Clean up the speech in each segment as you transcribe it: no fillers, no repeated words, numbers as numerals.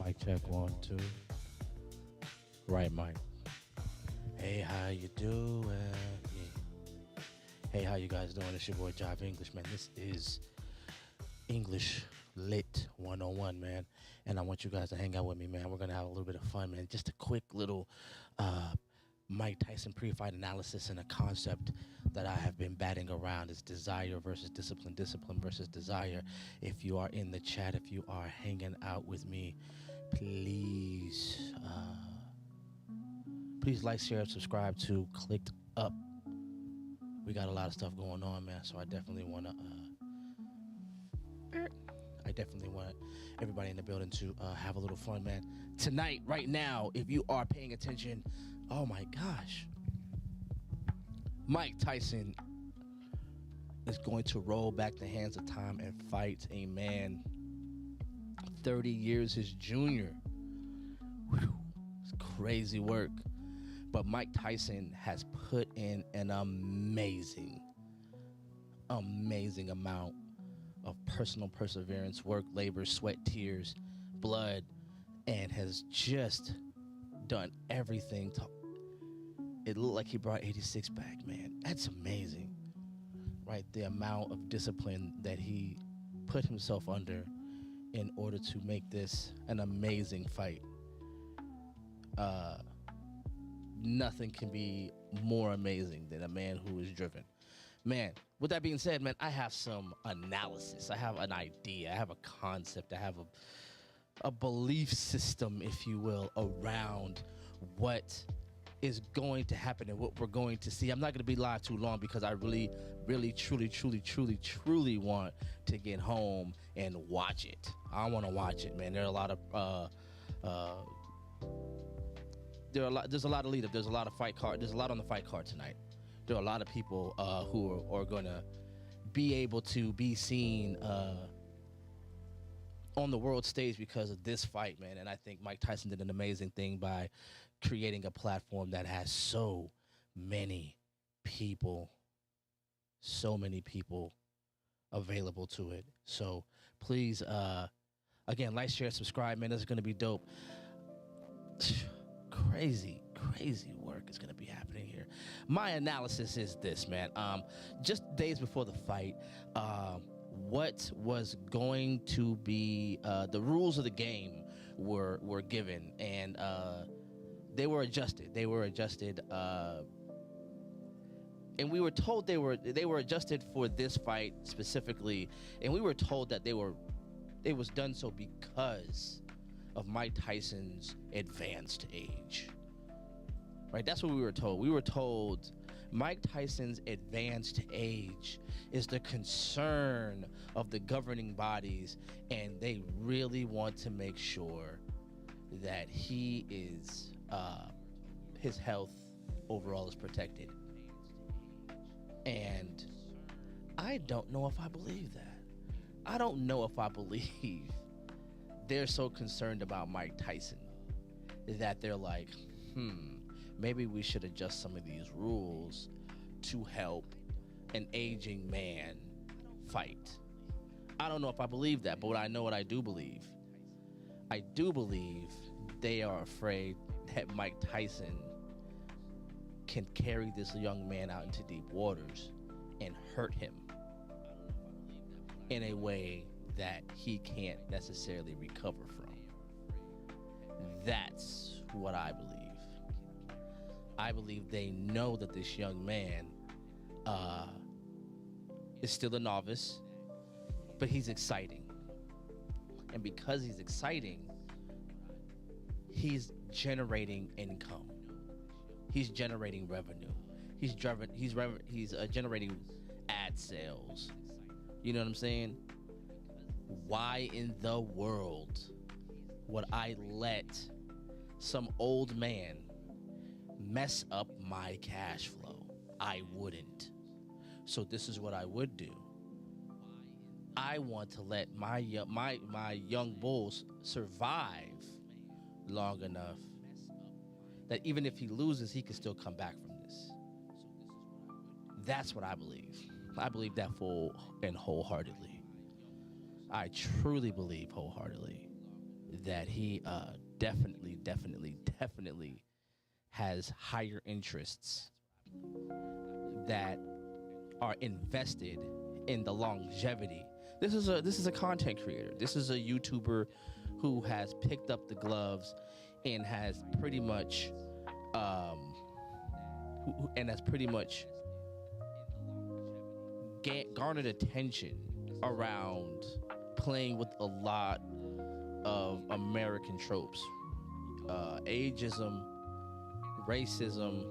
Mic check 1, 2. Right mic. Hey, how you doing? Yeah. Hey, how you guys doing? It's your boy Jive English, man. This is English Lit 101, man. And I want you guys to hang out with me, man. We're gonna have a little bit of fun, man. Just a quick little Mike Tyson pre-fight analysis and a concept that I have been batting around is desire versus discipline, discipline versus desire. If you are in the chat, if you are hanging out with me, please like, share, subscribe to Clicked Up. We got a lot of stuff going on, man, so I definitely want everybody in the building to have a little fun, man. Tonight, right now, if you are paying attention, oh my gosh, Mike Tyson is going to roll back the hands of time and fight a man 30 years his junior. Whew, it's crazy work. But Mike Tyson has put in an amazing amount of personal perseverance, work, labor, sweat, tears, blood, and has just done everything to it looked like he brought 86 back, man. That's amazing, right? The amount of discipline that he put himself under in order to make this an amazing fight. Nothing can be more amazing than a man who is driven. Man, with that being said, man, I have some analysis. I have an idea. I have a concept. I have a belief system, if you will, around what is going to happen and what we're going to see. I'm not going to be live too long because I really, truly want to get home and watch it. I want to watch it, man. There are a lot of there's a lot of lead up. There's a lot of fight card. There's a lot on the fight card tonight. There are a lot of people who are going to be able to be seen on the world stage because of this fight, man. And I think Mike Tyson did an amazing thing by creating a platform that has so many people available to it. So please, again, like, share, subscribe, man. This is going to be dope. Crazy work is going to be happening here. My analysis is this, man. Just days before the fight, what was going to be the rules of the game were given, and they were adjusted. And we were told they were adjusted for this fight specifically, and we were told that it was done so because of Mike Tyson's advanced age. Right? That's what we were told. We were told Mike Tyson's advanced age is the concern of the governing bodies, and they really want to make sure that he is his health overall is protected. And I don't know if I believe that. I don't know if I believe they're so concerned about Mike Tyson that they're like, maybe we should adjust some of these rules to help an aging man fight. I don't know if I believe that, but I know what I do believe. I do believe they are afraid that Mike Tyson can carry this young man out into deep waters and hurt him in a way that he can't necessarily recover from. That's what I believe. I believe they know that this young man is still a novice, but he's exciting. And because he's exciting, he's generating income. He's generating revenue. He's generating ad sales. You know what I'm saying? Why in the world would I let some old man mess up my cash flow? I wouldn't. So this is what I would do. I want to let my young bulls survive long enough that even if he loses, he can still come back from this. That's what I believe. I believe that full and wholeheartedly. I truly believe wholeheartedly that he definitely has higher interests that are invested in the longevity. This is a content creator. This is a YouTuber who has picked up the gloves and has pretty much and has pretty much garnered attention around playing with a lot of American tropes, ageism, racism,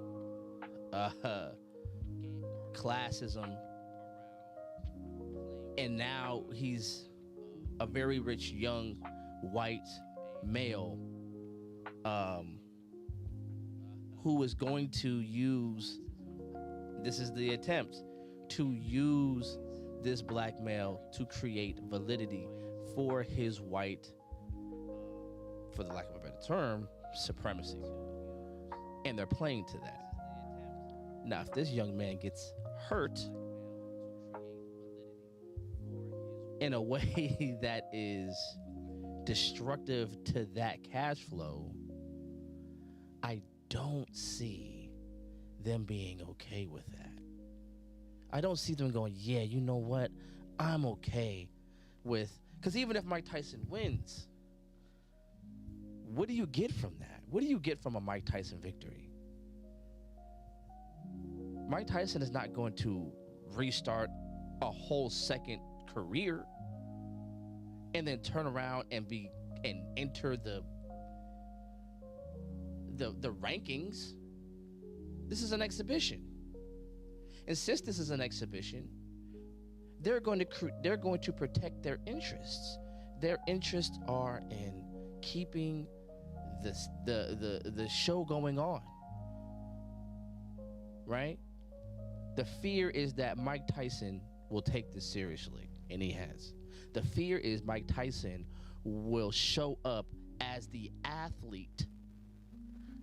classism, and now he's a very rich young white male who is going to use, this is the attempt to use this black male to create validity for his white, for the lack of a better term, supremacy. And they're playing to that. Now, if this young man gets hurt in a way that is destructive to that cash flow, I don't see them being okay with that. I don't see them going, yeah, you know what? I'm okay with, because even if Mike Tyson wins, what do you get from that? What do you get from a Mike Tyson victory? Mike Tyson is not going to restart a whole second career and then turn around and enter the rankings. This is an exhibition. And since this is an exhibition, they're going to protect their interests. Their interests are in keeping the show going on, right? The fear is that Mike Tyson will take this seriously, and he has. The fear is Mike Tyson will show up as the athlete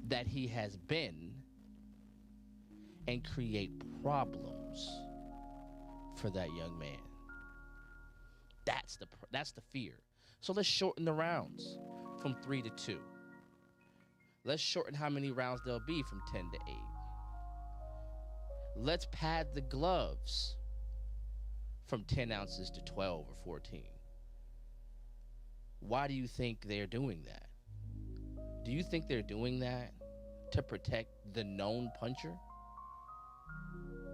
that he has been and create problems for that young man. That's the fear. So let's shorten the rounds from 3 to 2. Let's shorten how many rounds there'll be from 10 to 8. Let's pad the gloves from 10 ounces to 12 or 14. Why do you think they're doing that? Do you think they're doing that to protect the known puncher?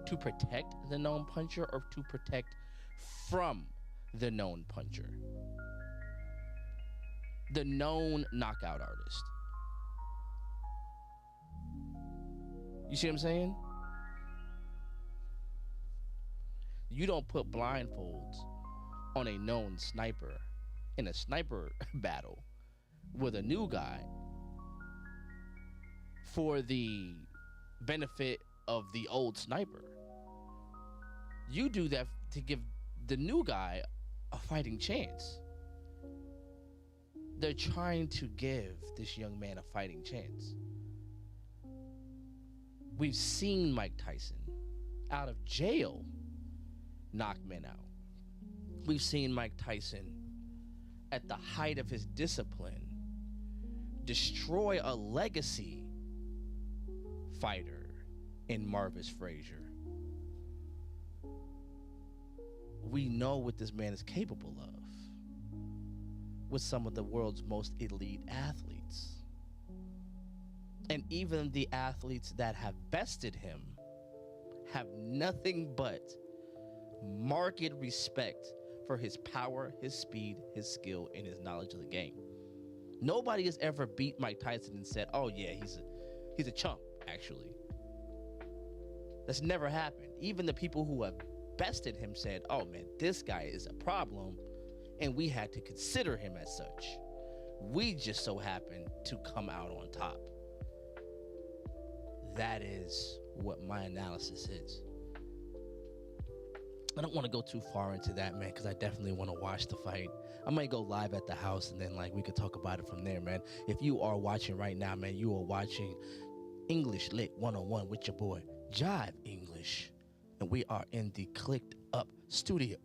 To protect the known puncher, or to protect from the known puncher? The known knockout artist. You see what I'm saying? You don't put blindfolds on a known sniper in a sniper battle with a new guy for the benefit of the old sniper. You do that to give the new guy a fighting chance. They're trying to give this young man a fighting chance. We've seen Mike Tyson out of jail knock men out. We've seen Mike Tyson at the height of his discipline destroy a legacy fighter in Marvis Frazier. We know what this man is capable of with some of the world's most elite athletes. And even the athletes that have bested him have nothing but marked respect for his power, his speed, his skill, and his knowledge of the game. Nobody has ever beat Mike Tyson and said, oh yeah, he's a chump, actually. That's never happened. Even the people who have bested him said, oh man, this guy is a problem, and we had to consider him as such. We just so happened to come out on top. That is what my analysis is. I don't want to go too far into that, man, because I definitely want to watch the fight. I might go live at the house, and then we could talk about it from there, man. If you are watching right now, man, you are watching English Lit 101 with your boy Jive English, and we are in the Clicked Up studio.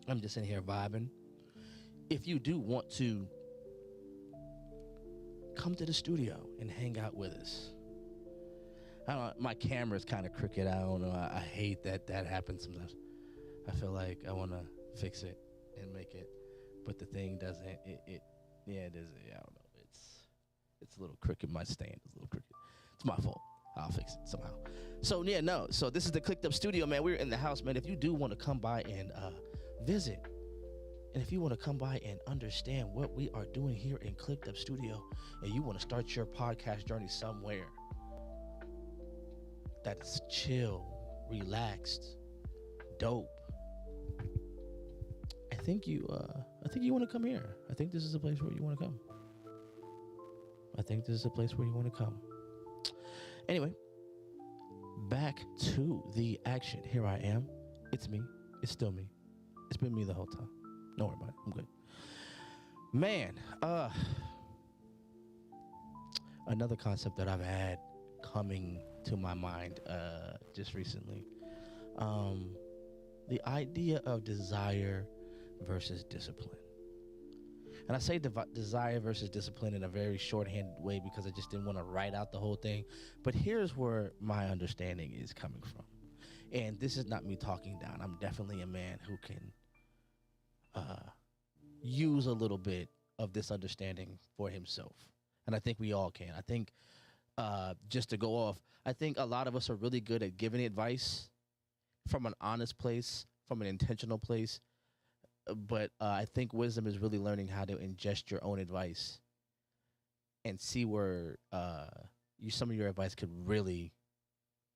I'm just in here vibing. if you do want to come to the studio and hang out with us. I don't know, my camera's kind of crooked. I don't know. I hate that happens sometimes. I feel like I want to fix it and make it, but the thing doesn't. It yeah, it is. Yeah, I don't know. It's a little crooked. My stand is a little crooked. It's my fault. I'll fix it somehow. So yeah, no. So this is the Clicked Up Studio, man. We're in the house, man. If you do want to come by and visit, and if you want to come by and understand what we are doing here in Clicked Up Studio, and you want to start your podcast journey somewhere that is chill, relaxed, dope, I think you want to come here. I think this is a place where you want to come. I think this is a place where you want to come. Anyway, back to the action. Here I am. It's me. It's still me. It's been me the whole time. Don't worry about it. I'm good. Man, another concept that I've had coming to my mind just recently. The idea of desire versus discipline. And I say desire versus discipline in a very shorthanded way because I just didn't want to write out the whole thing. But here's where my understanding is coming from. And this is not me talking down. I'm definitely a man who can use a little bit of this understanding for himself. And I think we all can. I think just to go off, I think a lot of us are really good at giving advice from an honest place, from an intentional place. But I think wisdom is really learning how to ingest your own advice and see where some of your advice could really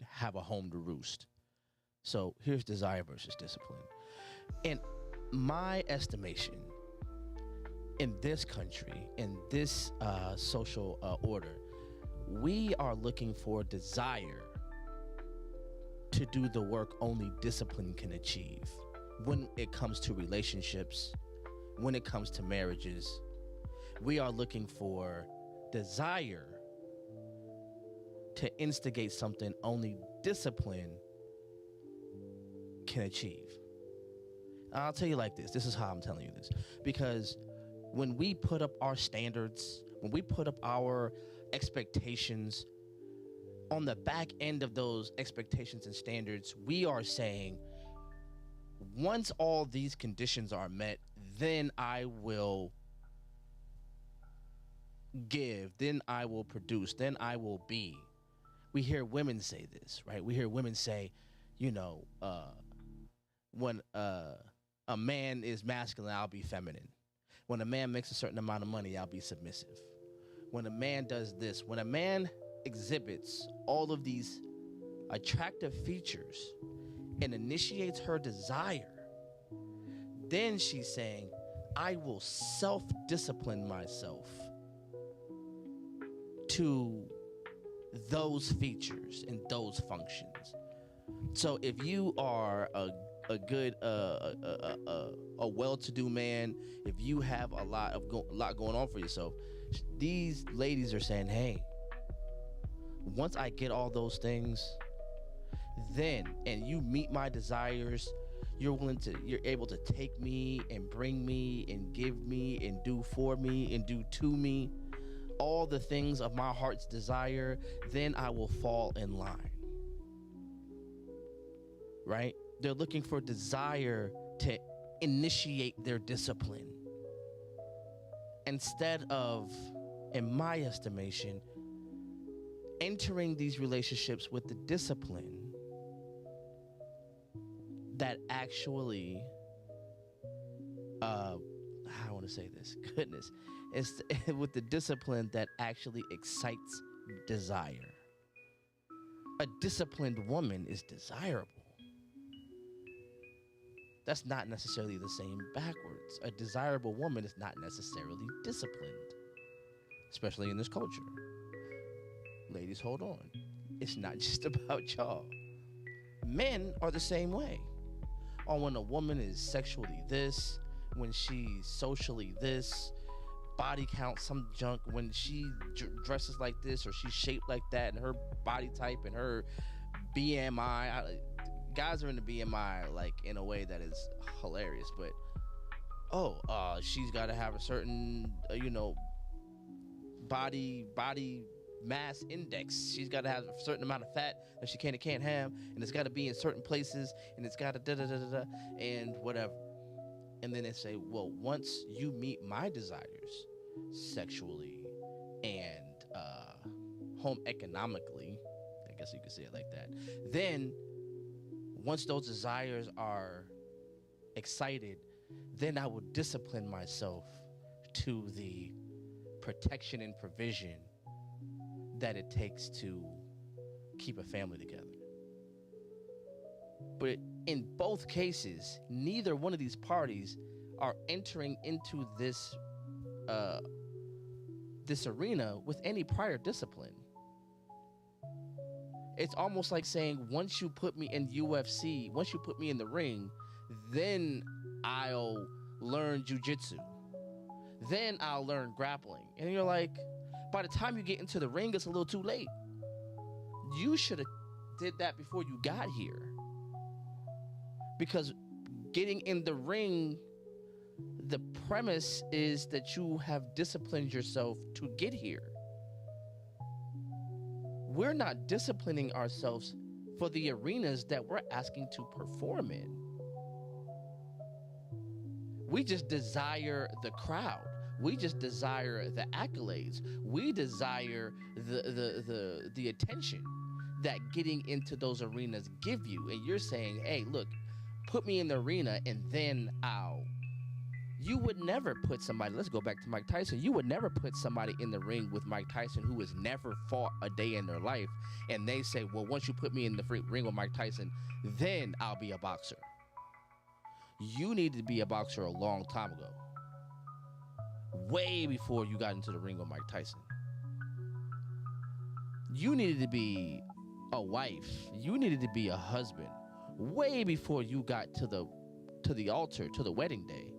have a home to roost. So here's desire versus discipline. In my estimation, in this country, in this social order, we are looking for desire to do the work only discipline can achieve. When it comes to relationships, when it comes to marriages, we are looking for desire to instigate something only discipline can achieve. I'll tell you like this. This is how I'm telling you this. Because when we put up our standards, when we put up our expectations, on the back end of those expectations and standards, we are saying, once all these conditions are met, then I will give, then I will produce, then I will be. We hear women say this, right? We hear women say, when a man is masculine, I'll be feminine. When a man makes a certain amount of money, I'll be submissive. When a man does this, when a man exhibits all of these attractive features and initiates her desire, then she's saying, I will self-discipline myself to those features and those functions. So if you are a good, a well-to-do man, if you have a lot going on for yourself, these ladies are saying, hey, once I get all those things, then, and you meet my desires, you're able to take me and bring me and give me and do for me and do to me all the things of my heart's desire, then I will fall in line. Right? They're looking for desire to initiate their discipline. Instead of, in my estimation, entering these relationships with the discipline that actually, how I want to say this, goodness, is with the discipline that actually excites desire. A disciplined woman is desirable. That's not necessarily the same backwards. A desirable woman is not necessarily disciplined, especially in this culture. Ladies, hold on. It's not just about y'all. Men are the same way. Or when a woman is sexually this, when she's socially this, body count some junk, when she dresses like this or she's shaped like that, and her body type and her BMI. Guys are in the BMI like in a way that is hilarious, but oh, she's got to have a certain, body mass index. She's got to have a certain amount of fat that she can and can't have, and it's got to be in certain places, and it's got to da da da da da, and whatever. And then they say, well, once you meet my desires sexually and home economically, I guess you could say it like that, then once those desires are excited, then I will discipline myself to the protection and provision that it takes to keep a family together. But in both cases, neither one of these parties are entering into this arena with any prior discipline. It's almost like saying, once you put me in UFC, once you put me in the ring, then I'll learn jujitsu. Then I'll learn grappling. And you're like, by the time you get into the ring, it's a little too late. You should have did that before you got here. Because getting in the ring, the premise is that you have disciplined yourself to get here. We're not disciplining ourselves for the arenas that we're asking to perform in. We just desire the crowd. We just desire the accolades. We desire the attention that getting into those arenas give you. And you're saying, hey, look, put me in the arena and then you would never put somebody, let's go back to Mike Tyson, you would never put somebody in the ring with Mike Tyson who has never fought a day in their life, and they say, well, once you put me in the ring with Mike Tyson, then I'll be a boxer. You needed to be a boxer a long time ago. Way before you got into the ring with Mike Tyson. You needed to be a wife. You needed to be a husband way before you got to the altar, to the wedding day.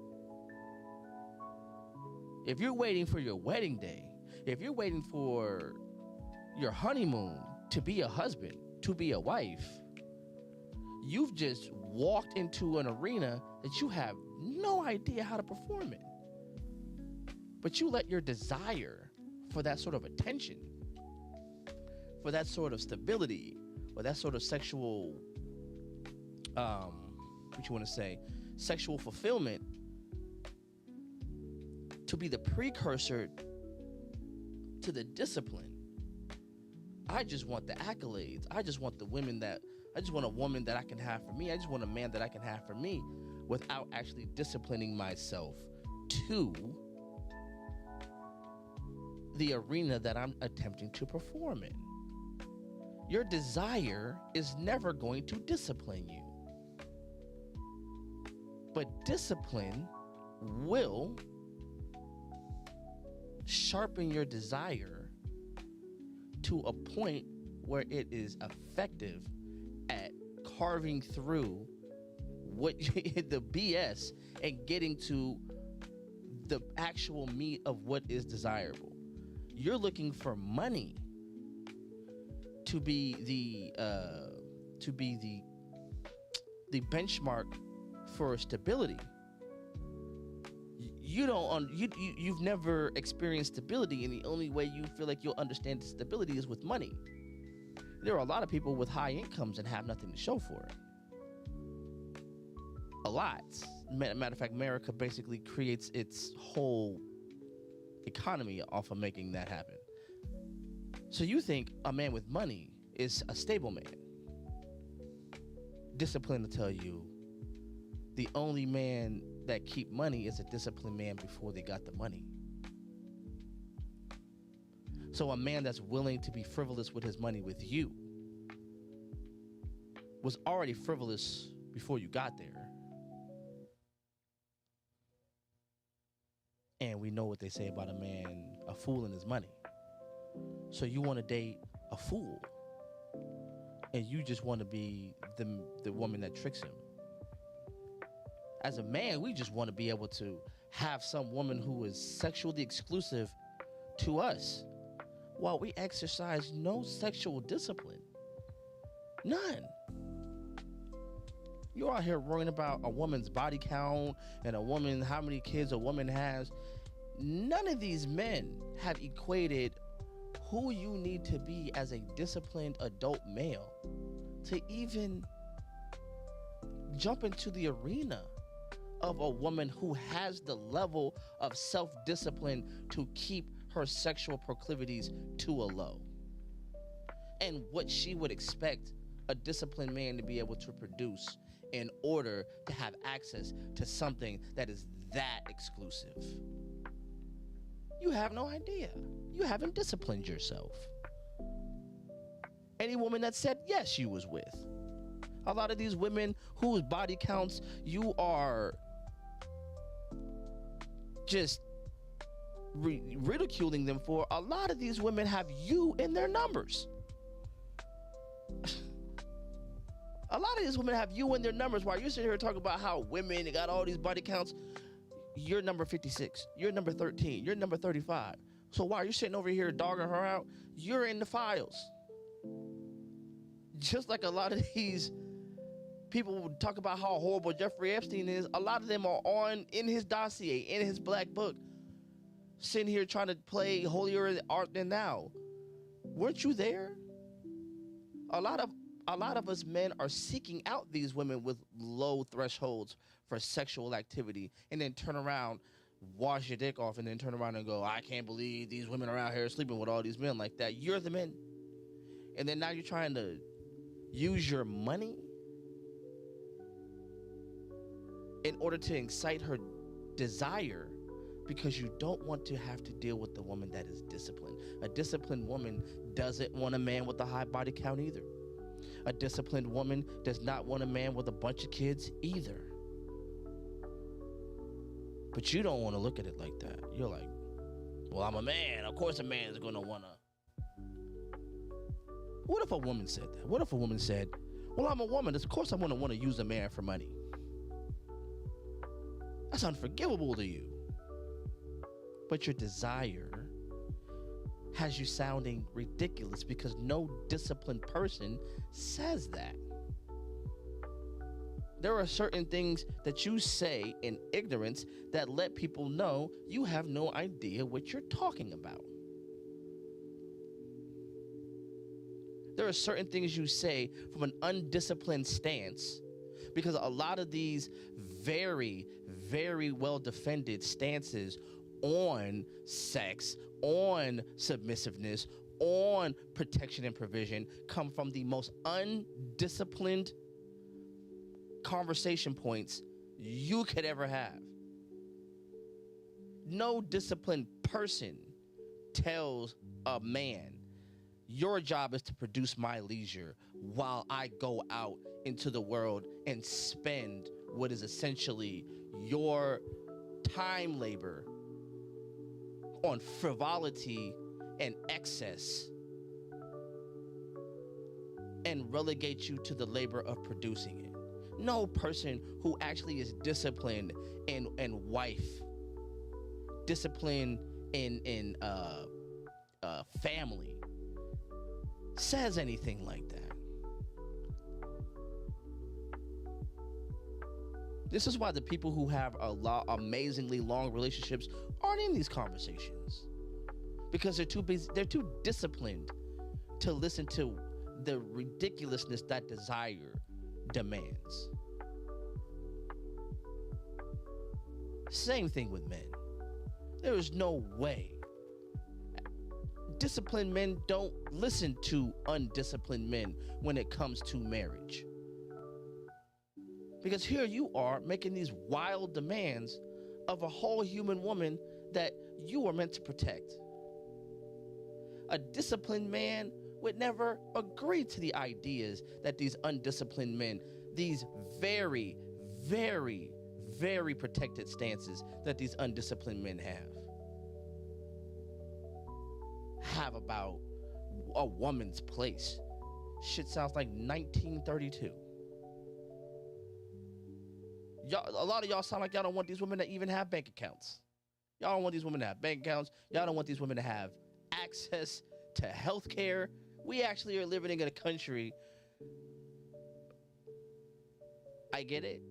If you're waiting for your wedding day, if you're waiting for your honeymoon to be a husband, to be a wife, you've just walked into an arena that you have no idea how to perform in. But you let your desire for that sort of attention, for that sort of stability, or that sort of sexual, sexual fulfillment, to be the precursor to the discipline. I just want the accolades. I just want a woman that I can have for me. I just want a man that I can have for me without actually disciplining myself to the arena that I'm attempting to perform in. Your desire is never going to discipline you. But discipline will sharpen your desire to a point where it is effective at carving through what the BS and getting to the actual meat of what is desirable. You're looking for money to be the benchmark for stability. You've never experienced stability, and the only way you feel like you'll understand stability is with money. There are a lot of people with high incomes and have nothing to show for it. A lot. Matter of fact, America basically creates its whole economy off of making that happen. So you think a man with money is a stable man. Discipline to tell you the only man that keep money is a disciplined man before they got the money. So a man that's willing to be frivolous with his money with you was already frivolous before you got there. And we know what they say about a man, a fool and his money. So you want to date a fool, and you just want to be the woman that tricks him. As a man, we just want to be able to have some woman who is sexually exclusive to us while we exercise no sexual discipline. None. You're out here worrying about a woman's body count and how many kids a woman has. None of these men have equated who you need to be as a disciplined adult male to even jump into the arena of a woman who has the level of self-discipline to keep her sexual proclivities to a low, and what she would expect a disciplined man to be able to produce in order to have access to something that is that exclusive. You have no idea. You haven't disciplined yourself. Any woman that said yes you was with. A lot of these women whose body counts you are just ridiculing them for, a lot of these women have you in their numbers. A lot of these women have you in their numbers while you're sitting here talking about how women got all these body counts. You're number 56. You're number 13. You're number 35. So while you're sitting over here dogging her out, you're in the files. Just like a lot of these people would talk about how horrible Jeffrey Epstein is, a lot of them are in his dossier, in his black book, sitting here trying to play holier art than thou. Weren't you there? A lot of us men are seeking out these women with low thresholds for sexual activity, and then turn around, wash your dick off, and then turn around and go, I can't believe these women are out here sleeping with all these men like that. You're the men. And then now you're trying to use your money in order to incite her desire, because you don't want to have to deal with the woman that is disciplined. A disciplined woman doesn't want a man with a high body count either. A disciplined woman does not want a man with a bunch of kids either. But you don't want to look at it like that. You're like, well, I'm a man. Of course a man is going to want to. What if a woman said that? What if a woman said, well, I'm a woman. Of course I'm going to want to use a man for money. That's unforgivable to you. But your desire has you sounding ridiculous, because no disciplined person says that. There are certain things that you say in ignorance that let people know you have no idea what you're talking about. There are certain things you say from an undisciplined stance, because a lot of these very, very well-defended stances on sex, on submissiveness, on protection and provision come from the most undisciplined conversation points you could ever have. No disciplined person tells a man, your job is to produce my leisure while I go out into the world and spend what is essentially your time labor on frivolity and excess, and relegate you to the labor of producing it. No person who actually is disciplined and wife, disciplined in family, says anything like that. This is why the people who have amazingly long relationships aren't in these conversations, because they're too busy, they're too disciplined to listen to the ridiculousness that desire demands. Same thing with men. There is no way. Disciplined men don't listen to undisciplined men when it comes to marriage. Because here you are making these wild demands of a whole human woman that you are meant to protect. A disciplined man would never agree to the ideas that these undisciplined men, these very, very, very protected stances that these undisciplined men have about a woman's place. Shit sounds like 1932. Y'all, a lot of y'all sound like y'all don't want these women to even have bank accounts. Y'all don't want these women to have bank accounts. Y'all don't want these women to have access to health care. We actually are living in a country. I get it.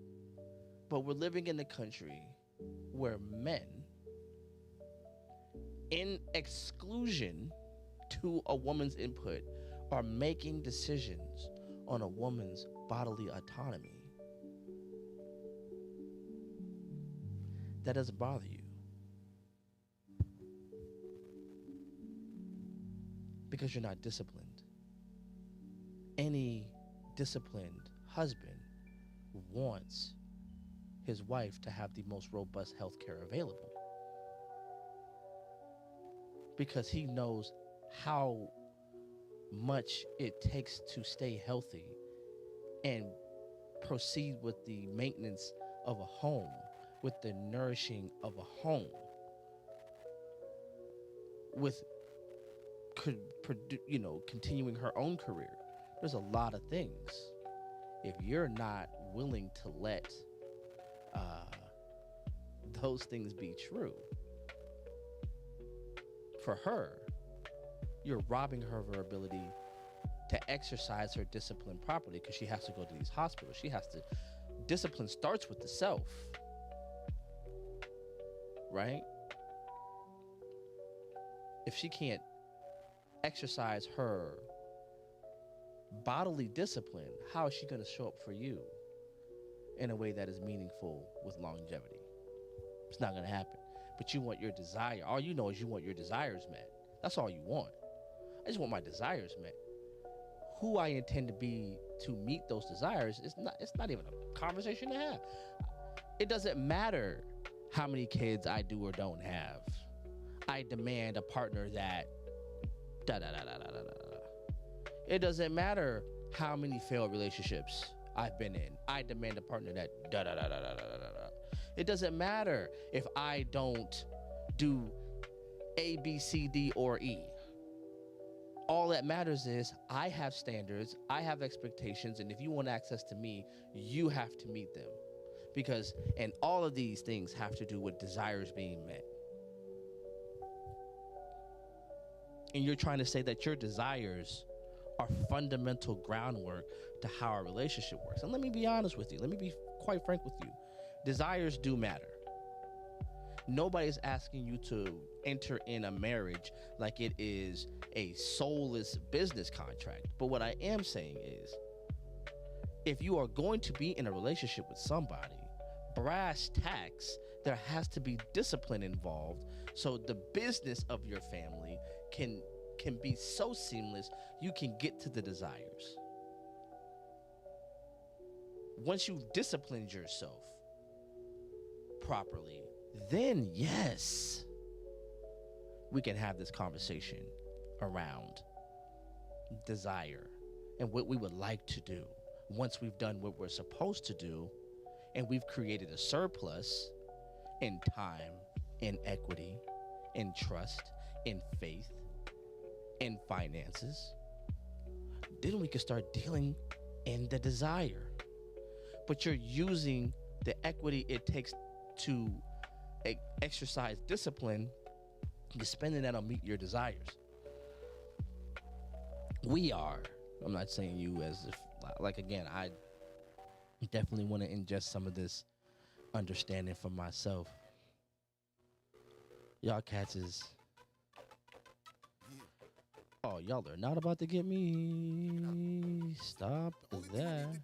But we're living in a country where men, in exclusion to a woman's input, are making decisions on a woman's bodily autonomy. That doesn't bother you. Because you're not disciplined. Any disciplined husband wants his wife to have the most robust health care available. Because he knows how much it takes to stay healthy and proceed with the maintenance of a home, with the nourishing of a home, with continuing her own career. There's a lot of things. If you're not willing to let those things be true, for her, you're robbing her of her ability to exercise her discipline properly, because she has to go to these hospitals. Discipline starts with the self, right? If she can't exercise her bodily discipline, how is she going to show up for you in a way that is meaningful with longevity? It's not going to happen. But you want your desire. All you know is you want your desires met. That's all you want. I just want my desires met. Who I intend to be to meet those desires it's not even a conversation to have. It doesn't matter how many kids I do or don't have. I demand a partner that da da da da da da da. It doesn't matter how many failed relationships I've been in. I demand a partner that da da da da da da da da. It doesn't matter if I don't do A, B, C, D, or E. All that matters is I have standards, I have expectations, and if you want access to me, you have to meet them. And all of these things have to do with desires being met. And you're trying to say that your desires are fundamental groundwork to how our relationship works. And let me be honest with you. Let me be quite frank with you. Desires do matter. Nobody's asking you to enter in a marriage like it is a soulless business contract. But what I am saying is, if you are going to be in a relationship with somebody, brass tacks, there has to be discipline involved, so the business of your family can be so seamless you can get to the desires. Once you've disciplined yourself properly, then yes, we can have this conversation around desire and what we would like to do once we've done what we're supposed to do and we've created a surplus in time, in equity, in trust, in faith, in finances. Then we can start dealing in the desire. But you're using the equity it takes to exercise discipline, you're spending that on meet your desires. I'm not saying you as if, like, again, I definitely want to ingest some of this understanding for myself. Y'all cats is, oh, y'all are not about to get me. Stop that.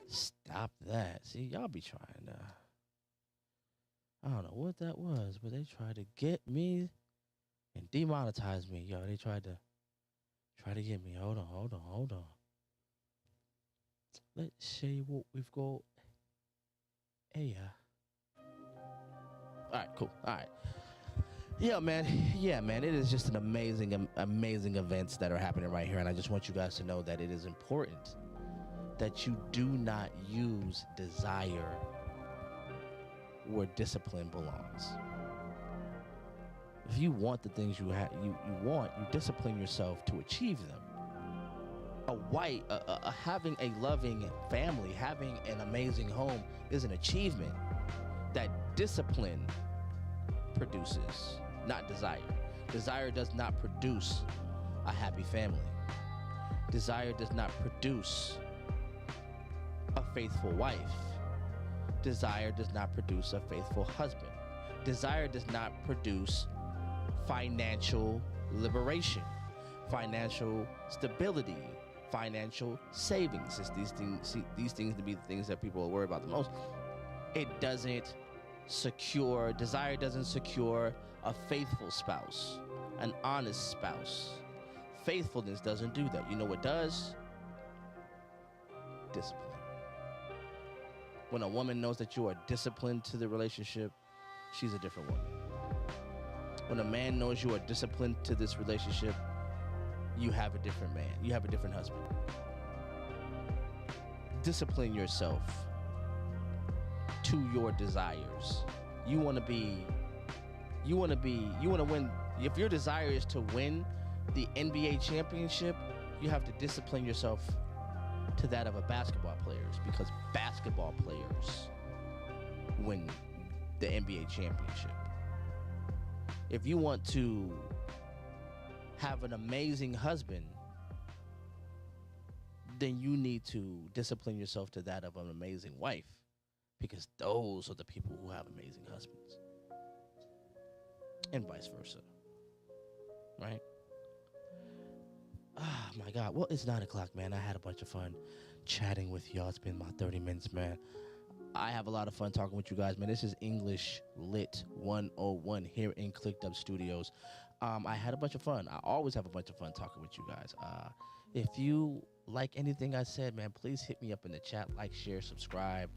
Stop that. See, y'all be trying to, I don't know what that was, but they tried to get me and demonetize me. Yo, they tried to get me. Hold on. Let's see what we've got. Hey, all right, cool. All right. Yeah, man. It is just an amazing events that are happening right here. And I just want you guys to know that it is important that you do not use desire where discipline belongs. If you want the things you want, you discipline yourself to achieve them. Having a loving family, having an amazing home is an achievement that discipline produces, not desire. Desire does not produce a happy family. Desire does not produce a faithful wife. Desire does not produce a faithful husband. Desire does not produce financial liberation, financial stability, financial savings. It's these things to be the things that people are worried about the most. It doesn't secure, desire doesn't secure a faithful spouse, an honest spouse. Faithfulness doesn't do that. You know what does? Discipline. When a woman knows that you are disciplined to the relationship, she's a different woman. When a man knows you are disciplined to this relationship, you have a different man. You have a different husband. Discipline yourself to your desires. You want to win. If your desire is to win the NBA championship, you have to discipline yourself to that of a basketball players, because basketball players win the NBA championship. If you want to have an amazing husband, then you need to discipline yourself to that of an amazing wife, because those are the people who have amazing husbands, and vice versa, right? Ah, my God. Well, it's 9 o'clock, man. I had a bunch of fun chatting with y'all. It's been about 30 minutes, man. I have a lot of fun talking with you guys, man. This is English Lit 101 here in Cliqu'd Studios. I had a bunch of fun. I always have a bunch of fun talking with you guys. If you like anything I said, man, please hit me up in the chat. Like, share, subscribe,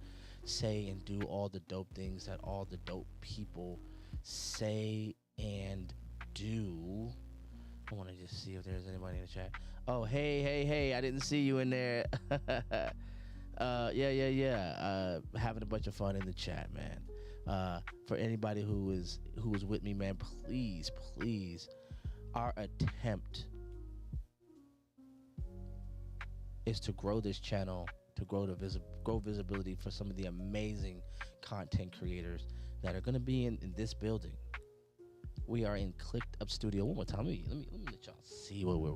say and do all the dope things that all the dope people say and do. I want to just see if there's anybody in the chat. Oh, hey, I didn't see you in there. Having a bunch of fun in the chat, man. For anybody who is with me, man, please, our attempt is to grow this channel, to grow visibility for some of the amazing content creators that are going to be in this building. We are in Cliqu'd Studio. One more time. Let me let y'all see what we're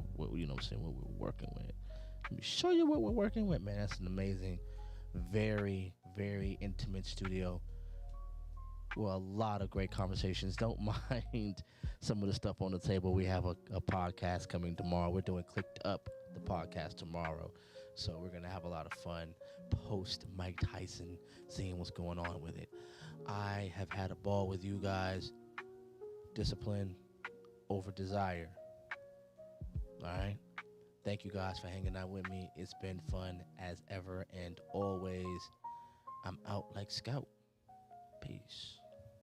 working with. Let me show you what we're working with, man. That's an amazing, very, very intimate studio. Well, a lot of great conversations. Don't mind some of the stuff on the table. We have a podcast coming tomorrow. We're doing Clicked Up, the podcast, tomorrow. So we're going to have a lot of fun post Mike Tyson, seeing what's going on with it. I have had a ball with you guys. Discipline over desire. All right? Thank you guys for hanging out with me. It's been fun as ever and always. I'm out like Scout. Peace.